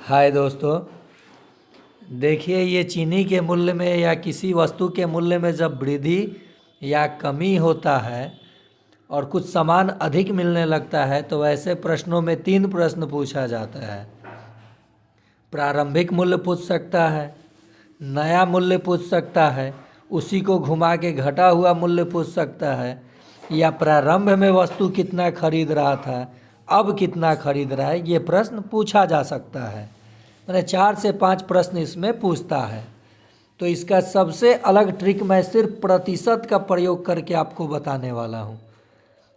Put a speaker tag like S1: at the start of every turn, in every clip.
S1: हाय दोस्तों, देखिए ये चीनी के मूल्य में या किसी वस्तु के मूल्य में जब वृद्धि या कमी होता है और कुछ सामान अधिक मिलने लगता है तो ऐसे प्रश्नों में 3 प्रश्न पूछा जाता है। प्रारंभिक मूल्य पूछ सकता है, नया मूल्य पूछ सकता है, उसी को घुमा के घटा हुआ मूल्य पूछ सकता है, या प्रारंभ में वस्तु कितना खरीद रहा था अब कितना खरीद रहा है, ये प्रश्न पूछा जा सकता है। मैंने 4 से 5 प्रश्न इसमें पूछता है। तो इसका सबसे अलग ट्रिक मैं सिर्फ प्रतिशत का प्रयोग करके आपको बताने वाला हूँ।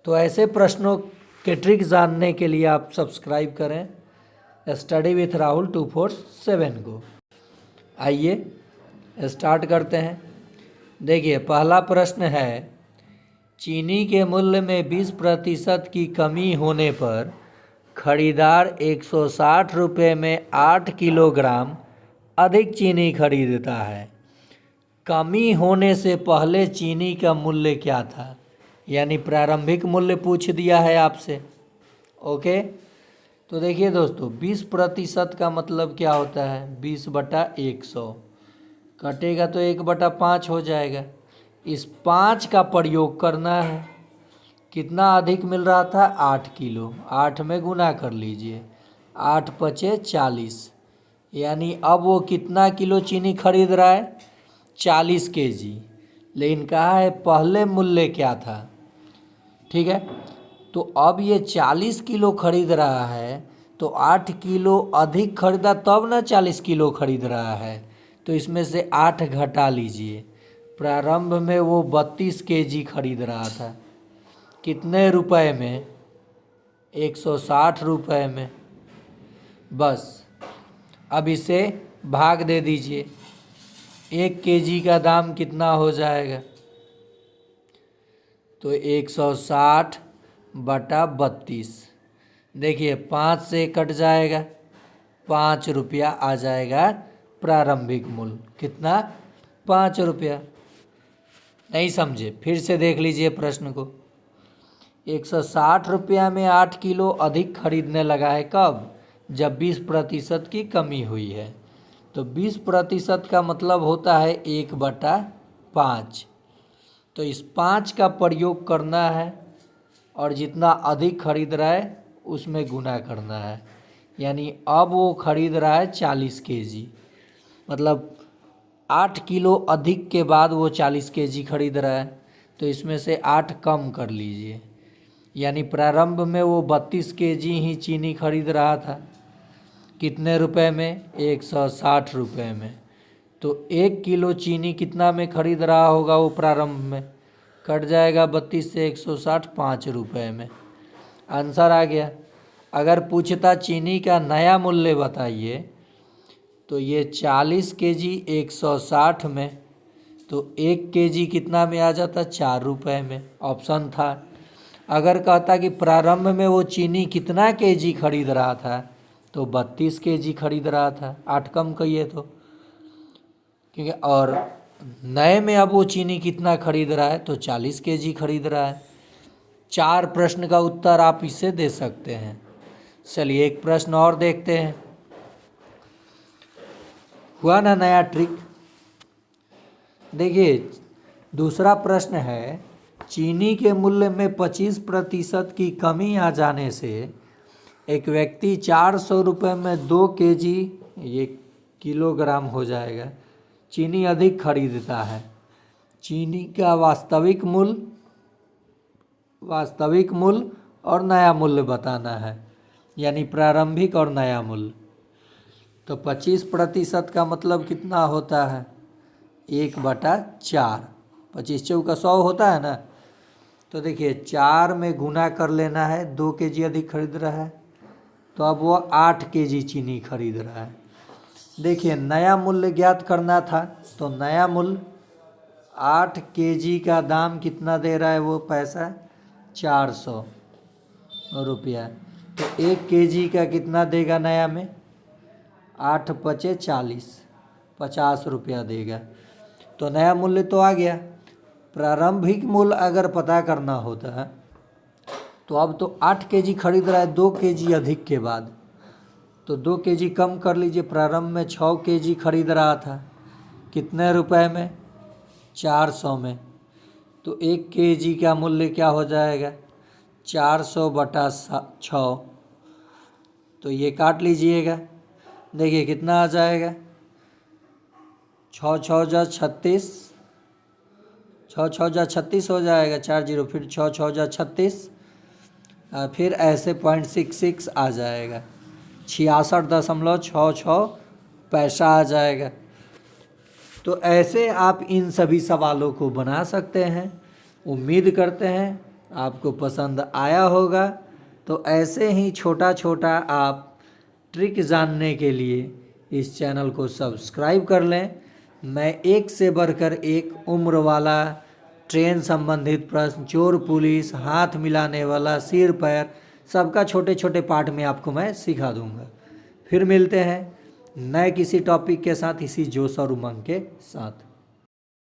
S1: तो ऐसे प्रश्नों के ट्रिक जानने के लिए आप सब्सक्राइब करें स्टडी विथ राहुल 247 को। आइए स्टार्ट करते हैं। देखिए पहला प्रश्न है, चीनी के मूल्य में 20% की कमी होने पर खरीदार 160 रुपये में 8 किलोग्राम अधिक चीनी खरीदता है। कमी होने से पहले चीनी का मूल्य क्या था? यानी प्रारंभिक मूल्य पूछ दिया है आपसे। ओके, तो देखिए दोस्तों 20% का मतलब क्या होता है? 20/100 कटेगा तो 1/5 हो जाएगा। इस 5 का प्रयोग करना है। कितना अधिक मिल रहा था? 8 किलो। 8 में गुना कर लीजिए, 8 पचे 40, यानी अब वो कितना किलो चीनी खरीद रहा है? 40 केजी। लेकिन कहा है पहले मूल्य क्या था? ठीक है, तो अब ये 40 किलो खरीद रहा है तो 8 किलो अधिक खरीदा तब ना 40 किलो खरीद रहा है। तो इसमें से 8 घटा लीजिए। प्रारंभ में वो 32 केजी खरीद रहा था। कितने रुपए में? 160 रुपये में। बस अब इसे भाग दे दीजिए। 1 केजी का दाम कितना हो जाएगा? तो 160/32। देखिए 5 से कट जाएगा, 5 रुपया आ जाएगा प्रारंभिक मूल्य। कितना? 5 रुपया। नहीं समझे? फिर से देख लीजिए प्रश्न को। 160 रुपया में 8 किलो अधिक खरीदने लगा है। कब? जब 20% की कमी हुई है। तो 20% का मतलब होता है 1/5। तो इस 5 का प्रयोग करना है और जितना अधिक खरीद रहा है उसमें गुना करना है। यानी अब वो खरीद रहा है 40 केजी, मतलब 8 किलो अधिक के बाद वो 40 केजी खरीद रहा है। तो इसमें से 8 कम कर लीजिए, यानी प्रारंभ में वो 32 केजी ही चीनी खरीद रहा था। कितने रुपए में? 160 रुपये में। तो 1 किलो चीनी कितना में खरीद रहा होगा वो प्रारंभ में? कट जाएगा 32 से 160, 5 रुपये में। आंसर आ गया। अगर पूछता चीनी का नया मूल्य बताइए तो ये 40 केजी 160 में, तो 1 केजी कितना में आ जाता? 4 रुपये में। ऑप्शन था। अगर कहता कि प्रारंभ में वो चीनी कितना केजी खरीद रहा था, तो 32 केजी खरीद रहा था। 8 कम कहिए तो, क्योंकि और नए में अब वो चीनी कितना खरीद रहा है? तो 40 केजी खरीद रहा है। 4 प्रश्न का उत्तर आप इससे दे सकते हैं। चलिए एक प्रश्न और देखते हैं। हुआ ना नया ट्रिक? देखिए दूसरा प्रश्न है, चीनी के मूल्य में 25% की कमी आ जाने से एक व्यक्ति 400 रुपये में 2 केजी, ये किलोग्राम हो जाएगा, चीनी अधिक खरीदता है। चीनी का वास्तविक मूल्य और नया मूल्य बताना है, यानी प्रारंभिक और नया मूल्य। तो 25% का मतलब कितना होता है? 1/4। 25 चौका 100 होता है ना। तो देखिए 4 में गुना कर लेना है। 2 केजी अधिक खरीद रहा है तो अब वो 8 केजी चीनी खरीद रहा है। देखिए नया मूल्य ज्ञात करना था, तो नया मूल्य 8 केजी का दाम कितना दे रहा है वो पैसा? 400 रुपया। तो 1 केजी का कितना देगा नया में? 8 पचे 40, 50 रुपया देगा। तो नया मूल्य तो आ गया। प्रारंभिक मूल्य अगर पता करना होता है तो अब तो 8 केजी खरीद रहा है 2 केजी अधिक के बाद, तो 2 kg कम कर लीजिए। प्रारंभ में 6 kg खरीद रहा था, कितने रुपए में? 400 में। तो 1 kg का मूल्य क्या हो जाएगा? 400/6। तो ये काट लीजिएगा, देखिए कितना आ जाएगा? 6 6 जा 36, 6 6 जा 36 हो जाएगा, 4 0, फिर 6 6 जा 36, फिर ऐसे 0.66 आ जाएगा, 66.66 पैसा आ जाएगा। तो ऐसे आप इन सभी सवालों को बना सकते हैं। उम्मीद करते हैं आपको पसंद आया होगा। तो ऐसे ही छोटा छोटा आप ट्रिक जानने के लिए इस चैनल को सब्सक्राइब कर लें। मैं एक से बढ़कर एक उम्र वाला, ट्रेन संबंधित प्रश्न, चोर पुलिस, हाथ मिलाने वाला, सिर पैर, सबका छोटे छोटे पार्ट में आपको मैं सिखा दूंगा। फिर मिलते हैं नए किसी टॉपिक के साथ, इसी जोश और उमंग के साथ।